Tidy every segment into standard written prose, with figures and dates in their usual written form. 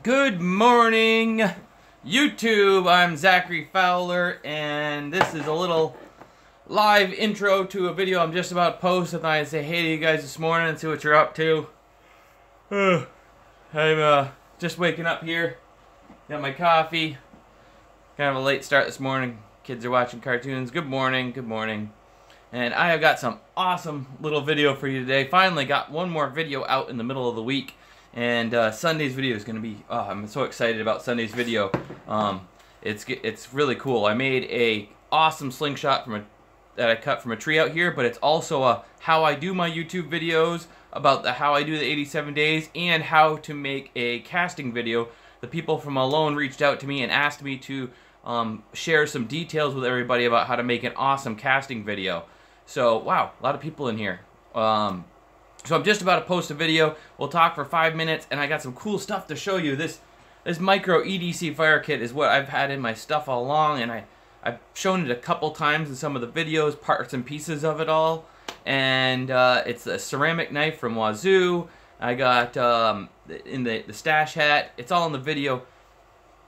Good morning, YouTube. I'm Zachary Fowler, and this is a little live intro to a video I'm just about to post. I thought I'd say hey to you guys this morning and see what you're up to. I'm just waking up here. Got my coffee. Kind of a late start this morning. Kids are watching cartoons. Good morning, good morning. And I have got some awesome little video for you today. Finally got one more video out in the middle of the week. And Sunday's video is going to be, oh, I'm so excited about Sunday's video. It's really cool. I made a awesome slingshot that I cut from a tree out here, but it's also a how I do my YouTube videos, about how I do the 87 days, and how to make a casting video. The people from Alone reached out to me and asked me to share some details with everybody about how to make an awesome casting video. So, wow, a lot of people in here. So I'm just about to post a video. We'll talk for 5 minutes, and I got some cool stuff to show you. This micro Edc Fire Kit is what I've had in my stuff all along, and I've shown it a couple times in some of the videos, parts and pieces of it all. And it's a ceramic knife from Wazoo. I got in the stash hat. It's all in the video.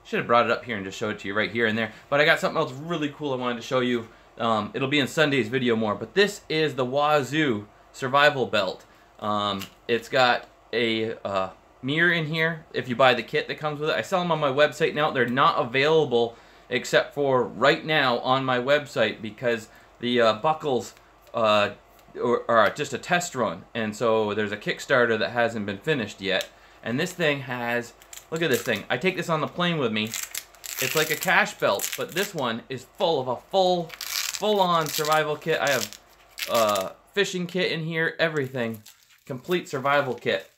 Should have brought it up here and just showed it to you right here and there. But I got something else really cool I wanted to show you. It'll be in Sunday's video more. But this is the Wazoo survival belt. It's got a mirror in here if you buy the kit that comes with it. I sell them on my website now. They're not available except for right now on my website because the buckles are just a test run. And so there's a Kickstarter that hasn't been finished yet. And this thing has, look at this thing. I take this on the plane with me. It's like a cache belt, but this one is full of a full-on survival kit. I have fishing kit in here, everything. Complete survival kit.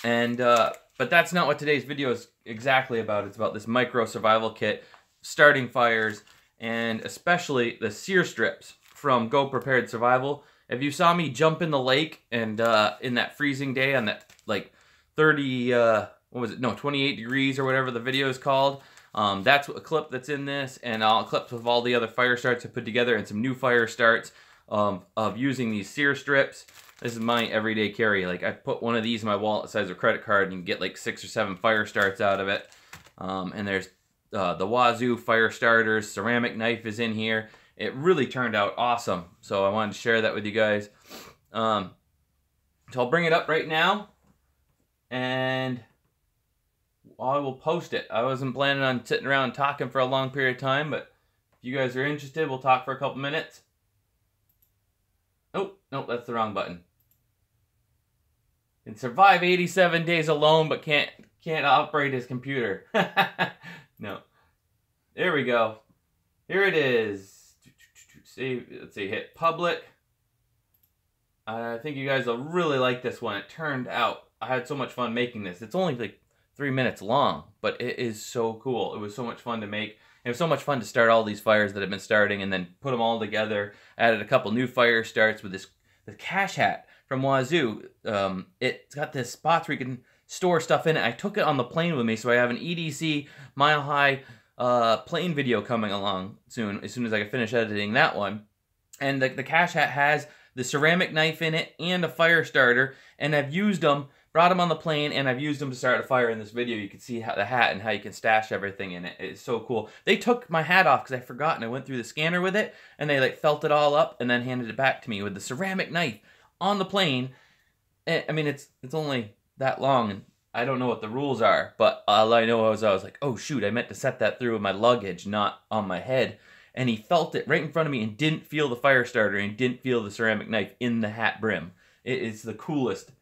And but that's not what today's video is exactly about. It's about this micro survival kit, starting fires, and especially the sear strips from Go Prepared Survival. If you saw me jump in the lake and in that freezing day on that like 28 degrees or whatever the video is called, that's a clip that's in this, and all clips of all the other fire starts I put together and some new fire starts of using these sear strips. This is my everyday carry. Like, I put one of these in my wallet the size of a credit card and you can get like 6 or 7 fire starts out of it. And there's the Wazoo fire starters. Ceramic knife is in here. It really turned out awesome. So I wanted to share that with you guys. So I'll bring it up right now. And I will post it. I wasn't planning on sitting around talking for a long period of time, but if you guys are interested, we'll talk for a couple minutes. Oh, no, that's the wrong button. Can survive 87 days alone, but can't operate his computer. No. There we go. Here it is. Let's see, hit public. I think you guys will really like this one. It turned out, I had so much fun making this. It's only like 3 minutes long, but it is so cool. It was so much fun to make. It was so much fun to start all these fires that I've been starting and then put them all together. Added a couple new fire starts with this cache hat from Wazoo. It's got this spots where you can store stuff in it. I took it on the plane with me, so I have an EDC Mile High plane video coming along soon, as soon as I can finish editing that one. And the cache hat has the ceramic knife in it and a fire starter, and I've used them. Brought them on the plane, and I've used them to start a fire in this video. You can see how the hat and how you can stash everything in it. It's so cool. They took my hat off because I forgot, and I went through the scanner with it, and they like felt it all up and then handed it back to me with the ceramic knife on the plane. I mean, it's only that long, and I don't know what the rules are, but all I know is I was like, oh shoot, I meant to set that through with my luggage, not on my head. And he felt it right in front of me and didn't feel the fire starter and didn't feel the ceramic knife in the hat brim. It is the coolest.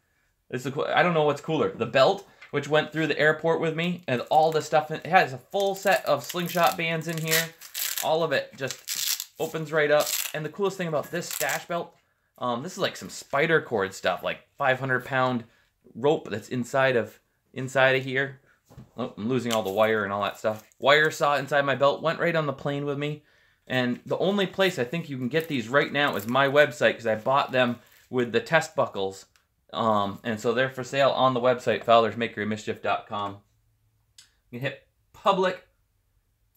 I don't know what's cooler. The belt, which went through the airport with me, and all the stuff. It has a full set of slingshot bands in here. All of it just opens right up. And the coolest thing about this stash belt, this is like some spider cord stuff, like 500-pound rope that's inside of here. Oh, I'm losing all the wire and all that stuff. Wire saw inside my belt, went right on the plane with me. And the only place I think you can get these right now is my website, because I bought them with the test buckles. And so they're for sale on the website, fowlersmakerymischief.com. You can hit public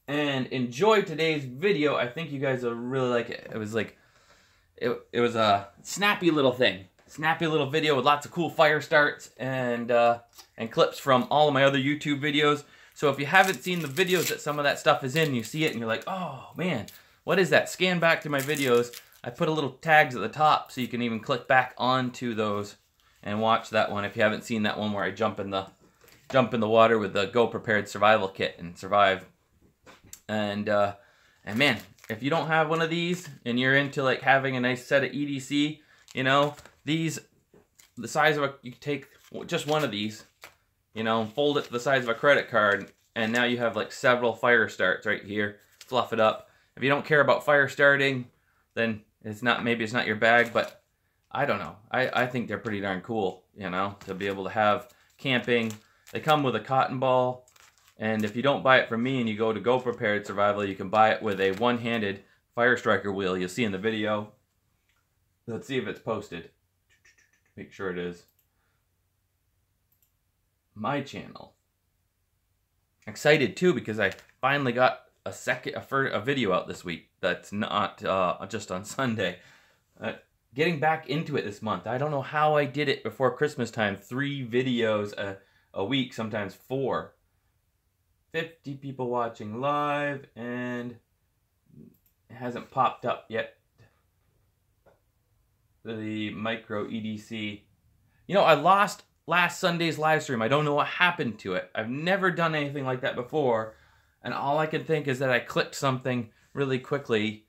and enjoy today's video. I think you guys will really like it. It was like, it was a snappy little thing. snappy little video with lots of cool fire starts and clips from all of my other YouTube videos. So if you haven't seen the videos that some of that stuff is in, you see it and you're like, oh man, what is that? Scan back to my videos. I put a little tags at the top so you can even click back onto those and watch that one if you haven't seen that one where I jump in the water with the Go Prepared survival kit and survive. And man, if you don't have one of these and you're into like having a nice set of EDC, you know, these, the size of a, you can take just one of these, you know, fold it to the size of a credit card, and now you have like several fire starts right here. Fluff it up. If you don't care about fire starting, then it's not, maybe it's not your bag, but I don't know. I think they're pretty darn cool, you know, to be able to have camping. They come with a cotton ball, and if you don't buy it from me and you go to Go Prepared Survival, you can buy it with a one-handed fire striker wheel. You'll see in the video. Let's see if it's posted. Make sure it is. My channel. Excited too because I finally got a video out this week that's not just on Sunday. Getting back into it this month. I don't know how I did it before Christmas time. 3 videos a week, sometimes 4. 50 people watching live, and it hasn't popped up yet. The micro EDC. You know, I lost last Sunday's live stream. I don't know what happened to it. I've never done anything like that before, and all I can think is that I clicked something really quickly.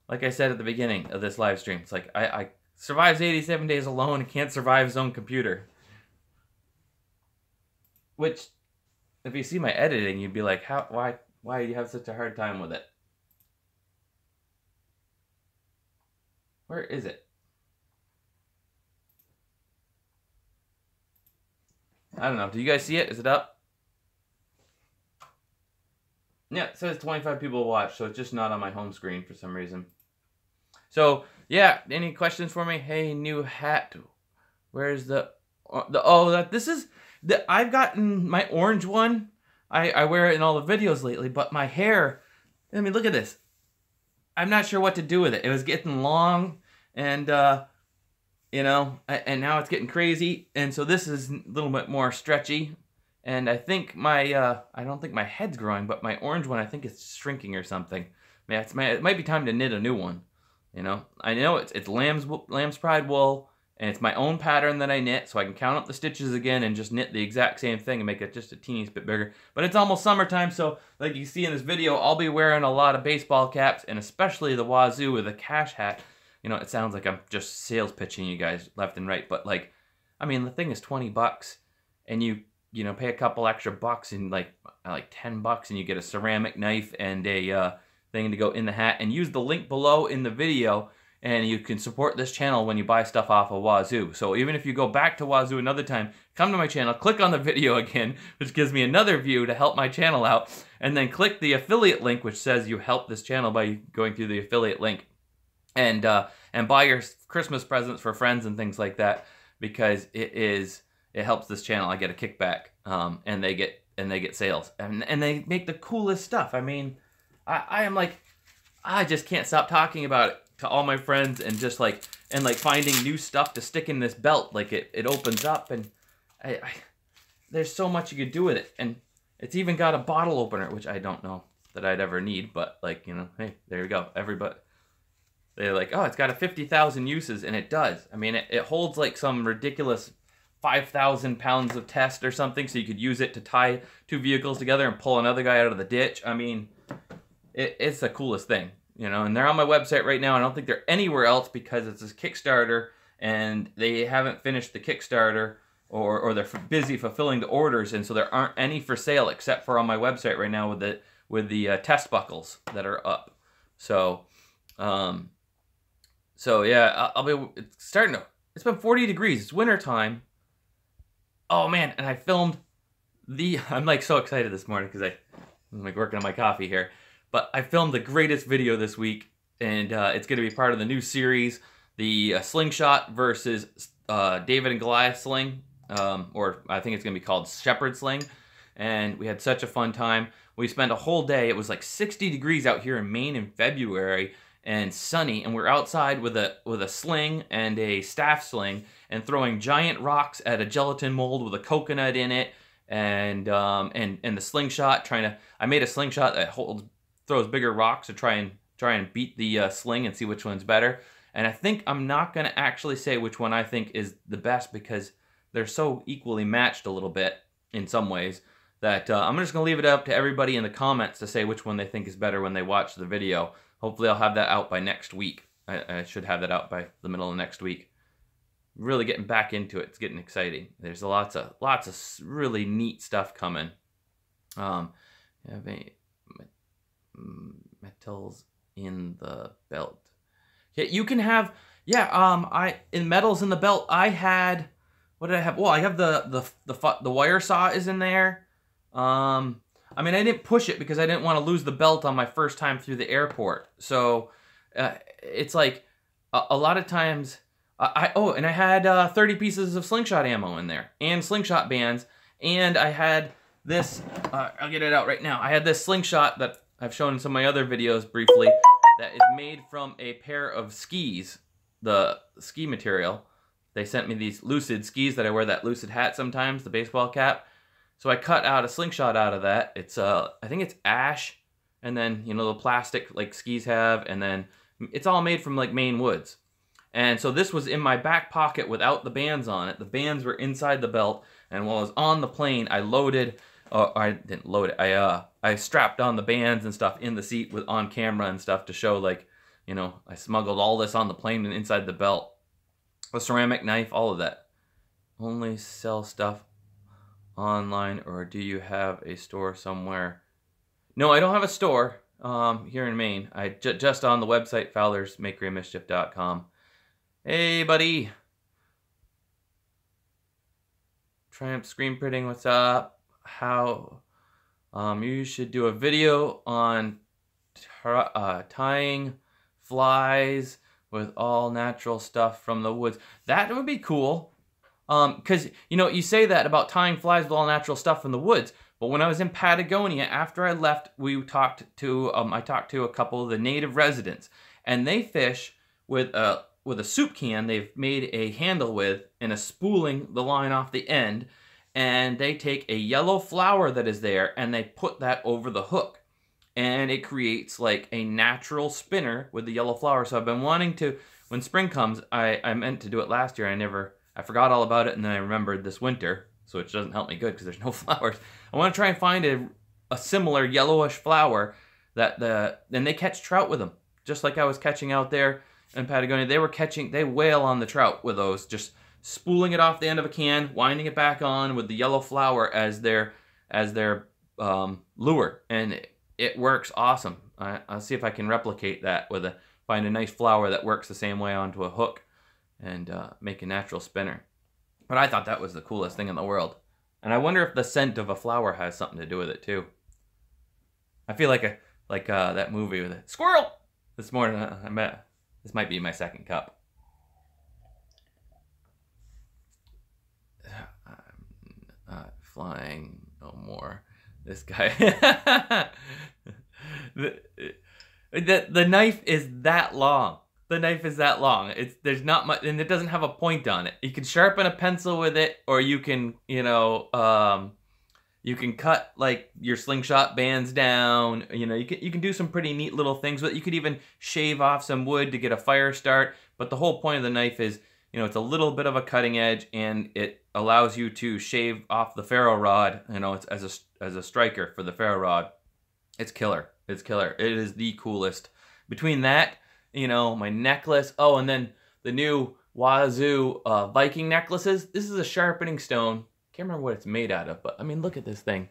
Like I said at the beginning of this live stream, it's like I survives 87 days alone and can't survive his own computer. Which, if you see my editing, you'd be like, why do you have such a hard time with it? Where is it? I don't know. Do you guys see it? Is it up? Yeah, it says 25 people watch, so it's just not on my home screen for some reason. So, yeah, any questions for me? Hey, new hat. Where's this is, I've gotten my orange one. I wear it in all the videos lately, but my hair, I mean, look at this. I'm not sure what to do with it. It was getting long, and, you know, and now it's getting crazy, and so this is a little bit more stretchy, and I think my, I don't think my head's growing, but my orange one, I think it's shrinking or something. Yeah, it might be time to knit a new one, you know. I know it's lamb's pride wool, and it's my own pattern that I knit, so I can count up the stitches again and just knit the exact same thing and make it just a teeny bit bigger. But it's almost summertime, so like you see in this video, I'll be wearing a lot of baseball caps, and especially the Wazoo with a cache hat. You know, it sounds like I'm just sales pitching you guys left and right, but like, I mean, the thing is 20 bucks, and you know, pay a couple extra bucks, and like 10 bucks, and you get a ceramic knife and a thing to go in the hat, and use the link below in the video, and you can support this channel when you buy stuff off of Wazoo. So even if you go back to Wazoo another time, come to my channel, click on the video again, which gives me another view to help my channel out, and then click the affiliate link, which says you help this channel by going through the affiliate link. And buy your Christmas presents for friends and things like that, because it helps this channel. I get a kickback, and they get sales, and they make the coolest stuff. I mean, I am like, I just can't stop talking about it to all my friends, and just like finding new stuff to stick in this belt. Like it opens up, and there's so much you could do with it, and it's even got a bottle opener, which I don't know that I'd ever need, but like, you know, hey, there you go. Everybody. They're like, oh, it's got a 50,000 uses, and it does. I mean, it holds like some ridiculous 5,000 pounds of test or something, so you could use it to tie 2 vehicles together and pull another guy out of the ditch. I mean, it's the coolest thing, you know, and they're on my website right now. I don't think they're anywhere else because it's a Kickstarter, and they haven't finished the Kickstarter, or they're busy fulfilling the orders, and so there aren't any for sale except for on my website right now with the test buckles that are up. So, So yeah, it's it's been 40 degrees. It's winter time. Oh man, and I filmed I'm like so excited this morning because I'm like working on my coffee here. But I filmed the greatest video this week, and it's going to be part of the new series, the slingshot versus David and Goliath sling, or I think it's going to be called Shepherd Sling. And we had such a fun time. We spent a whole day. It was like 60 degrees out here in Maine in February. and sunny, and we're outside with a sling and a staff sling and throwing giant rocks at a gelatin mold with a coconut in it, and the slingshot, I made a slingshot that throws bigger rocks to try and beat the sling and see which one's better. And I think I'm not going to actually say which one I think is the best, because they're so equally matched a little bit in some ways that I'm just going to leave it up to everybody in the comments to say which one they think is better when they watch the video. Hopefully I'll have that out by next week. I should have that out by the middle of next week. Really getting back into it. It's getting exciting. There's lots of really neat stuff coming. Have metals in the belt. Yeah, you can have, in metals in the belt, I had, what did I have? Well, I have the wire saw is in there. I mean, I didn't push it because I didn't want to lose the belt on my first time through the airport. So it's like a lot of times, and I had 30 pieces of slingshot ammo in there and slingshot bands, and I had this, I'll get it out right now. I had this slingshot that I've shown in some of my other videos briefly that is made from a pair of skis, the ski material. They sent me these Lucid skis that I wear that Lucid hat sometimes, the baseball cap. So I cut out a slingshot out of that. It's I think it's ash, and then, you know, the plastic like skis have, and then it's all made from like Maine woods. And so this was in my back pocket without the bands on it. The bands were inside the belt, and while I was on the plane, I loaded, I didn't load it, I strapped on the bands and stuff in the seat with on camera and stuff to show, like, you know, I smuggled all this on the plane and inside the belt. A ceramic knife, all of that. Only sell stuff online, or do you have a store somewhere? No, I don't have a store here in Maine. I just on the website, fowlersmakeryofmischief.com. Hey, buddy. Triumph screen printing, what's up? How? You should do a video on tying flies with all natural stuff from the woods. That would be cool. Because, you know, you say that about tying flies with all natural stuff from the woods, but when I was in Patagonia, after I left, I talked to a couple of the native residents, and they fish with a soup can they've made a handle with and a spooling the line off the end, and they take a yellow flower that is there and they put that over the hook, and it creates like a natural spinner with the yellow flower. So I've been wanting to, when spring comes, I meant to do it last year. I forgot all about it, and then I remembered this winter, so it doesn't help me good because there's no flowers. I want to try and find a similar yellowish flower then they catch trout with them, just like I was catching out there in Patagonia. They whale on the trout with those, just spooling it off the end of a can, winding it back on with the yellow flower as their lure, and it works awesome. I'll see if I can replicate that find a nice flower that works the same way onto a hook, and make a natural spinner. But I thought that was the coolest thing in the world. And I wonder if the scent of a flower has something to do with it too. I feel like that movie with a squirrel. This morning, this might be my second cup. I'm not flying no more. This guy. The knife is that long. The knife is that long. There's not much, and it doesn't have a point on it. You can sharpen a pencil with it, or you can, you know, you can cut like your slingshot bands down. You know, you can do some pretty neat little things with it. You could even shave off some wood to get a fire start. But the whole point of the knife is, you know, it's a little bit of a cutting edge, and it allows you to shave off the ferro rod. You know, it's as a striker for the ferro rod. It's killer. It's killer. It is the coolest. Between that, you know, my necklace. Oh, and then the new Wazoo Viking necklaces. This is a sharpening stone. Can't remember what it's made out of, but I mean, look at this thing.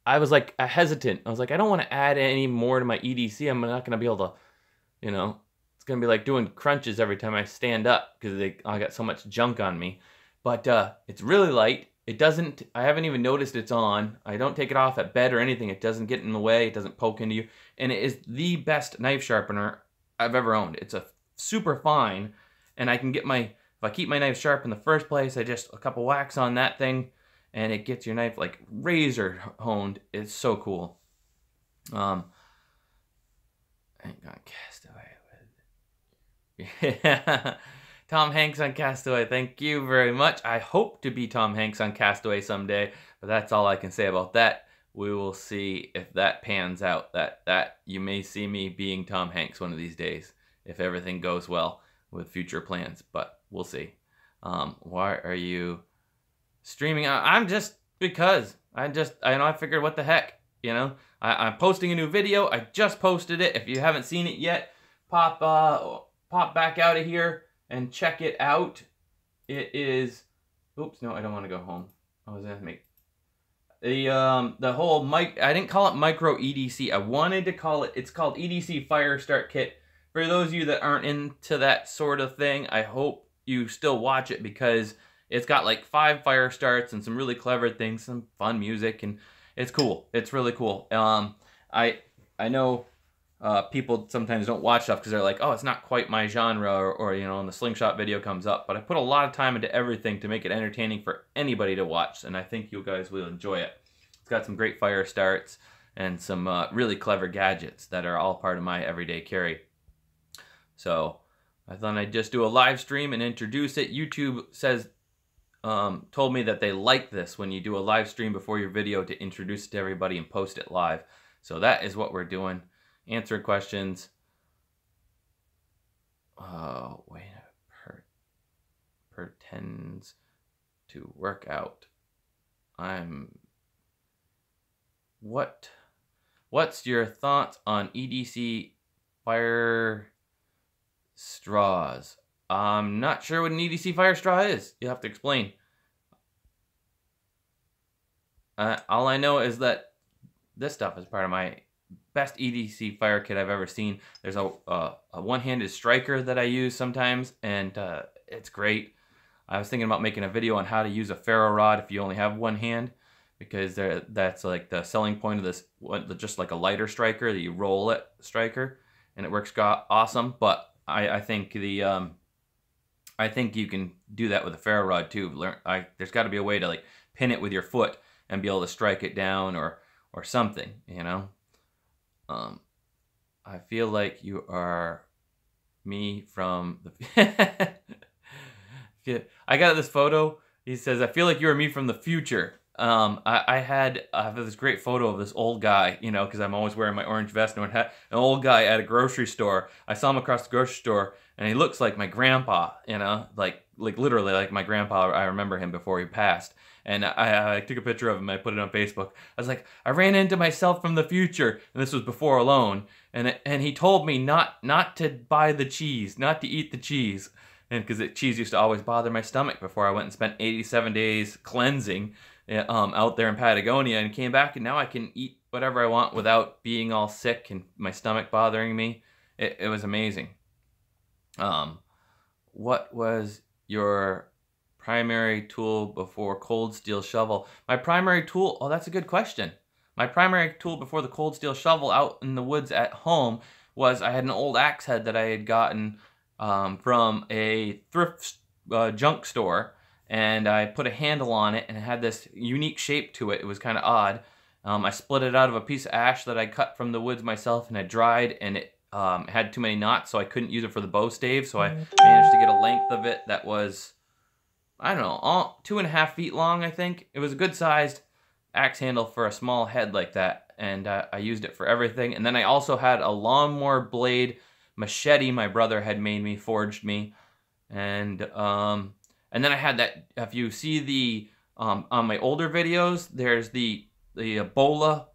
I was like hesitant. I was like, I don't want to add any more to my EDC. I'm not going to be able to, you know, it's going to be like doing crunches every time I stand up because I got so much junk on me. But it's really light. It doesn't, I haven't even noticed it's on. I don't take it off at bed or anything. It doesn't get in the way. It doesn't poke into you. And it is the best knife sharpener I've ever owned. It's a super fine, and I can get if I keep my knife sharp in the first place, I just a couple whacks on that thing, and it gets your knife like razor honed. It's so cool. Hank on Castaway. Yeah. Tom Hanks on Castaway. Thank you very much. I hope to be Tom Hanks on Castaway someday, but that's all I can say about that. We will see if that pans out. That you may see me being Tom Hanks one of these days if everything goes well with future plans, but we'll see. Why are you streaming? I'm just because I figured what the heck, you know. I'm posting a new video. I just posted it. If you haven't seen it yet, pop back out of here and check it out. It is, oops, no, I don't want to go home. I was gonna make the whole mic. I didn't call it micro EDC. I wanted to call it. It's called EDC Fire Start Kit. For those of you that aren't into that sort of thing, I hope you still watch it because it's got like 5 fire starts and some really clever things, some fun music, and it's cool. It's really cool. I know people sometimes don't watch stuff because they're like, oh, it's not quite my genre, or you know, when the slingshot video comes up. But I put a lot of time into everything to make it entertaining for anybody to watch, and I think you guys will enjoy it. It's got some great fire starts and some really clever gadgets that are all part of my everyday carry. So I thought I'd just do a live stream and introduce it. YouTube says, told me that they like this when you do a live stream before your video to introduce it to everybody and post it live. So that is what we're doing. Answer questions. Oh, wait, pretends to work out. What's your thoughts on EDC fire straws? I'm not sure what an EDC fire straw is. You'll have to explain. All I know is that this stuff is part of my best EDC fire kit I've ever seen. There's a one-handed striker that I use sometimes, and it's great. I was thinking about making a video on how to use a ferro rod if you only have one hand, because that's like the selling point of this, just like a lighter striker that you roll it striker, and it works awesome. But I think I think you can do that with a ferro rod too. There's got to be a way to like pin it with your foot and be able to strike it down or something, you know. I feel like you are me from the. I got this photo. He says, "I feel like you are me from the future." I have this great photo of this old guy, you know, because I'm always wearing my orange vest and an old guy at a grocery store. I saw him across the grocery store, and he looks like my grandpa, you know, like literally like my grandpa. I remember him before he passed, and I took a picture of him. I put it on Facebook. I was like, I ran into myself from the future, and this was before Alone, and he told me not to buy the cheese, not to eat the cheese, and because cheese used to always bother my stomach before I went and spent 87 days cleansing out there in Patagonia, and came back, and now I can eat whatever I want without being all sick and my stomach bothering me. It was amazing. What was your primary tool before cold steel shovel? My primary tool, oh, that's a good question. My primary tool before the cold steel shovel out in the woods at home was I had an old axe head that I had gotten from a thrift junk store, and I put a handle on it, and it had this unique shape to it. It was kind of odd. I split it out of a piece of ash that I cut from the woods myself and had dried, and it had too many knots, so I couldn't use it for the bow stave, so I managed to get a length of it that was, I don't know, 2.5 feet long, I think. It was a good-sized axe handle for a small head like that, and I used it for everything. And then I also had a lawnmower blade machete my brother had made me, forged me, and then I had that, if you see the, on my older videos, there's the bola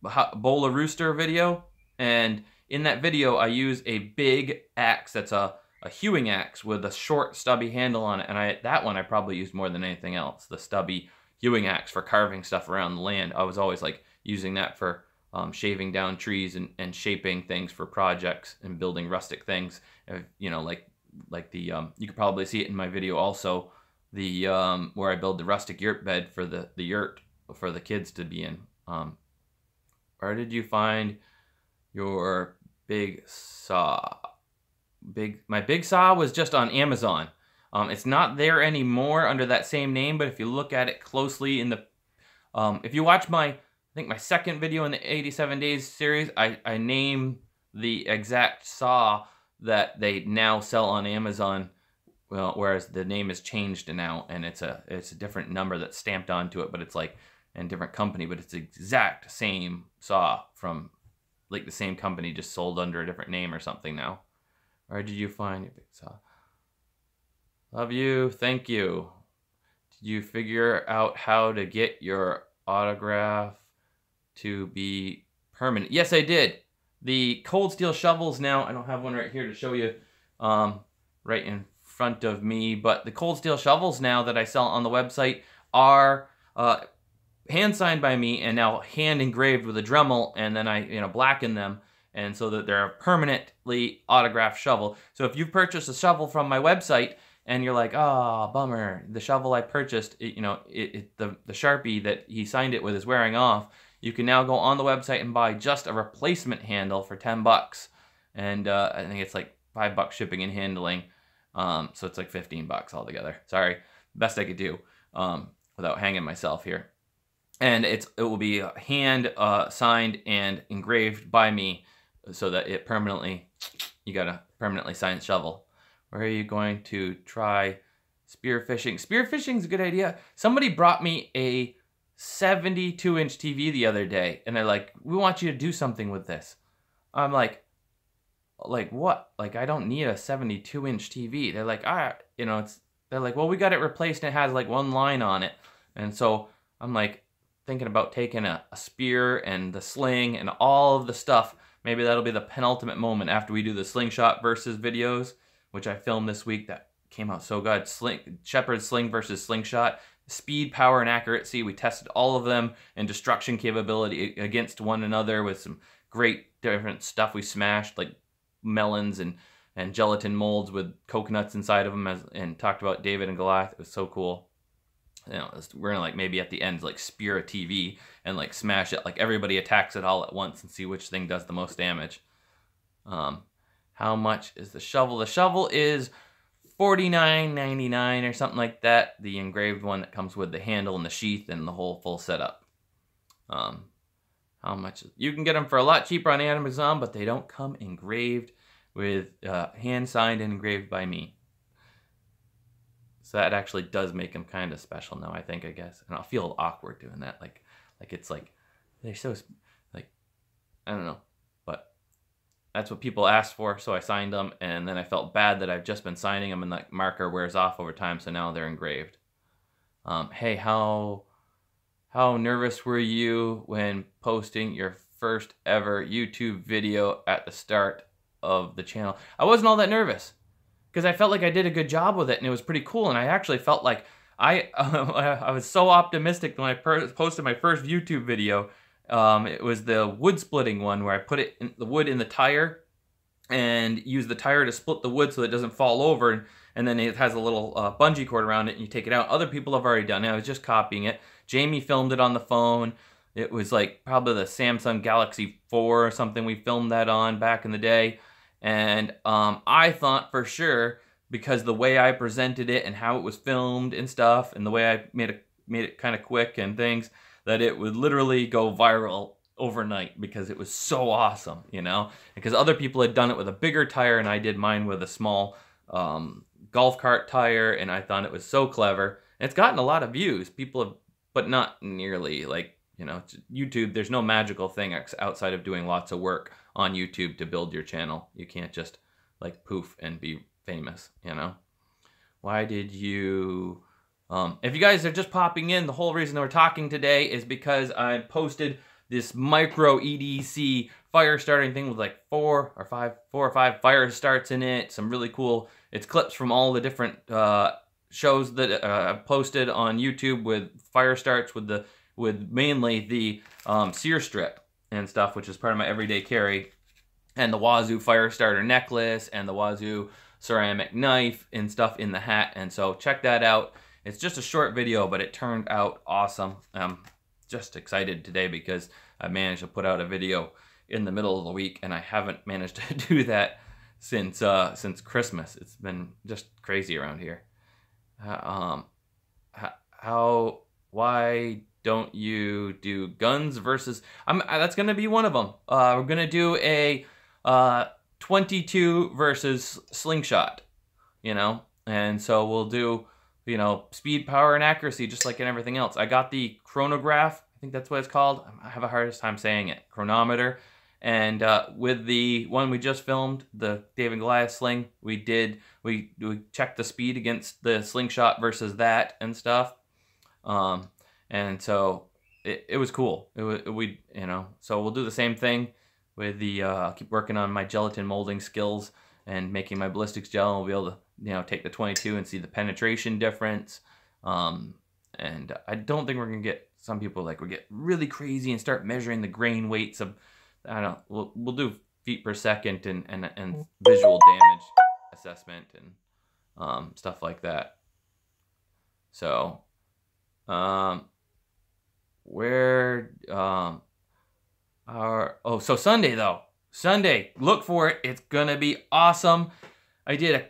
rooster video, and in that video I use a big axe that's a hewing axe with a short stubby handle on it, and that one I probably used more than anything else, the stubby hewing axe for carving stuff around the land. I was always like using that for shaving down trees and shaping things for projects and building rustic things, you know, like the you could probably see it in my video also, the where I build the rustic yurt bed for the yurt for the kids to be in. Where did you find your big saw? My big saw was just on Amazon. It's not there anymore under that same name, but if you look at it closely in the if you watch my, I think my second video in the 87 days series, I name the exact saw that they now sell on Amazon. Well, whereas the name is changed now, and it's a different number that's stamped onto it, but it's like in a different company, but it's the exact same saw from like the same company, just sold under a different name or something now. Where did you find your big saw? Love you, thank you. Did you figure out how to get your autograph to be permanent? Yes, I did. The cold steel shovels now, I don't have one right here to show you right in front of me, but the cold steel shovels now that I sell on the website are hand signed by me and now hand engraved with a Dremel, and then I blacken them, and so that they're a permanently autographed shovel. So if you've purchased a shovel from my website and you're like, oh, bummer, the shovel I purchased, the Sharpie that he signed it with is wearing off, you can now go on the website and buy just a replacement handle for 10 bucks. And I think it's like $5 shipping and handling. So it's like 15 bucks altogether. Sorry, best I could do without hanging myself here. And it will be hand signed and engraved by me, so that it permanently, you got a permanently signed shovel. Where are you going to try spearfishing? Spearfishing's a good idea. Somebody brought me a 72-inch TV the other day, and they're like, we want you to do something with this. I'm like what? Like, I don't need a 72-inch TV. They're like, they're like, well, we got it replaced and it has like one line on it. And so I'm like thinking about taking a spear and the sling and all of the stuff. Maybe that'll be the penultimate moment after we do the slingshot versus videos, which I filmed this week that came out so good. Shepherd's sling versus slingshot. Speed, power, and accuracy. We tested all of them, and destruction capability against one another with some great different stuff we smashed, like melons and gelatin molds with coconuts inside of them, and talked about David and Goliath. It was so cool. We're gonna like maybe at the end like spear a TV and like smash it, like everybody attacks it all at once and see which thing does the most damage. How much is the shovel? The shovel is $49.99 or something like that. The engraved one that comes with the handle and the sheath and the whole full setup. How much? You can get them for a lot cheaper on Amazon, but they don't come engraved with hand signed and engraved by me. So that actually does make them kind of special now, I guess. And I'll feel awkward doing that. Like it's like, they're so, like, I don't know. But that's what people asked for, so I signed them. And then I felt bad that I've just been signing them and that marker wears off over time, so now they're engraved. Hey, how nervous were you when posting your first ever YouTube video at the start of the channel? I wasn't all that nervous, because I felt like I did a good job with it, and it was pretty cool, and I actually felt like I was so optimistic when I posted my first YouTube video. It was the wood splitting one, where I put the wood in the tire and use the tire to split the wood so it doesn't fall over, and then it has a little bungee cord around it, and you take it out. Other people have already done it. I was just copying it. Jamie filmed it on the phone. It was like probably the Samsung Galaxy 4 or something we filmed that on back in the day. And I thought for sure, because the way I presented it and how it was filmed and stuff, and the way I made it kind of quick and things, that it would literally go viral overnight, because it was so awesome, because other people had done it with a bigger tire, and I did mine with a small golf cart tire, and I thought it was so clever. And it's gotten a lot of views. People have, but not nearly like, YouTube. There's no magical thing outside of doing lots of work on YouTube to build your channel. You can't just like poof and be famous, Why did you... if you guys are just popping in, the whole reason that we're talking today is because I posted this micro EDC fire starting thing with like four or five fire starts in it. Some really cool, it's clips from all the different shows that I've posted on YouTube with fire starts with mainly the sear strip and stuff, which is part of my everyday carry, and the Wazoo fire starter necklace and the Wazoo ceramic knife and stuff in the hat. And so check that out. It's just a short video, but it turned out awesome. I'm just excited today because I managed to put out a video in the middle of the week, and I haven't managed to do that since Christmas. It's been just crazy around here. Why don't you do guns versus... that's gonna be one of them. We're gonna do a 22 versus slingshot, you know? And so we'll do, you know, speed, power, and accuracy, just like in everything else. I got the chronograph, I think that's what it's called. I have a hardest time saying it, chronometer. And with the one we just filmed, the Dave and Goliath sling, we checked the speed against the slingshot versus that and stuff. And so it was cool. You know, so we'll do the same thing with the, I'll keep working on my gelatin molding skills and making my ballistics gel, and we'll be able to, you know, take the 22 and see the penetration difference. And I don't think we're gonna get, some people like we get really crazy and start measuring the grain weights of, I don't know, we'll do feet per second and visual damage assessment and stuff like that. So so Sunday though. Sunday, look for it. It's gonna be awesome. I did a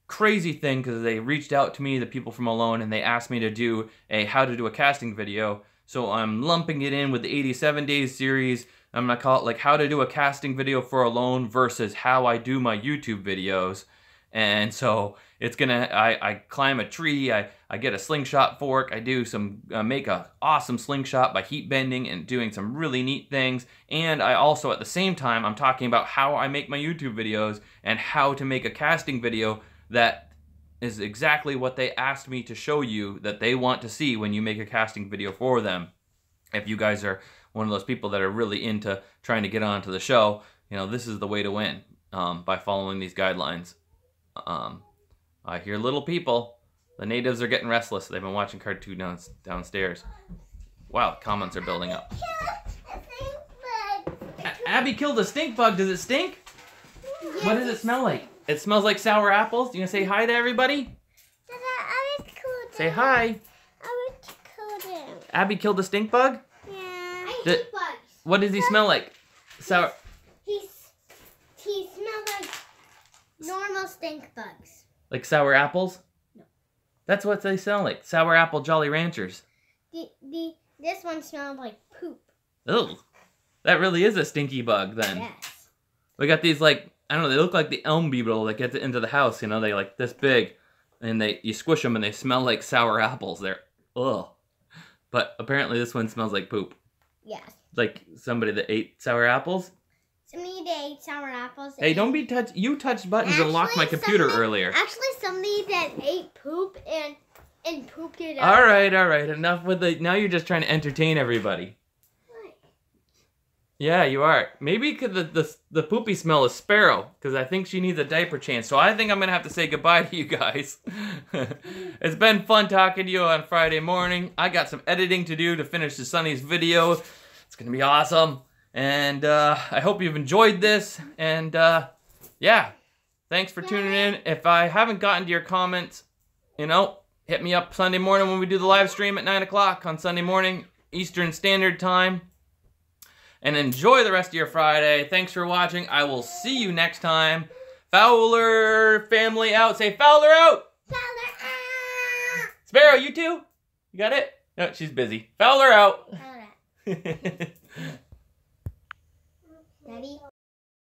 crazy thing because they reached out to me, the people from Alone, and they asked me to do a how to do a casting video. So I'm lumping it in with the 87 days series. I'm gonna call it like how to do a casting video for Alone versus how I do my YouTube videos. And so it's gonna, I climb a tree, I get a slingshot fork, I do some, make a awesome slingshot by heat bending and doing some really neat things. And I also, at the same time, I'm talking about how I make my YouTube videos and how to make a casting video that is exactly what they asked me to show you that they want to see when you make a casting video for them. If you guys are one of those people that are really into trying to get onto the show, you know, this is the way to win, by following these guidelines. I hear little people. The natives are getting restless. They've been watching cartoon downstairs. Wow, comments are building up. Abby killed a stink bug. Does it stink? Yes. What does it smell like? It smells like sour apples. You gonna say hi to everybody? Say hi. Abby killed a stink bug? Yeah. I hate bugs. What does he smell like? Sour. He smells like normal stink bugs. Like sour apples? No. That's what they sound like. Sour apple Jolly Ranchers. This one smells like poop. Ugh. That really is a stinky bug then. Yes. We got these like, I don't know, they look like the elm beetle that gets into the house, you know, they like this big. And you squish them and they smell like sour apples. They're, ugh. But apparently this one smells like poop. Yes. Like somebody that ate sour apples? Somebody that ate sour apples. Hey, don't be you touched buttons and locked my computer earlier. Actually, somebody that ate poop and pooped it out. All right. Enough with the, now you're just trying to entertain everybody. What? Yeah, you are. Maybe the poopy smell is Sparrow, because I think she needs a diaper change. So I think I'm going to have to say goodbye to you guys. It's been fun talking to you on Friday morning. I got some editing to do to finish the Sunny's video. It's going to be awesome. And I hope you've enjoyed this. And yeah, thanks for tuning in. If I haven't gotten to your comments, you know, hit me up Sunday morning when we do the live stream at 9 o'clock on Sunday morning, Eastern Standard Time. And enjoy the rest of your Friday. Thanks for watching. I will see you next time. Fowler family out. Say Fowler out. Fowler out. Sparrow, you too? You got it? No, she's busy. Fowler out. Fowler out. Daddy?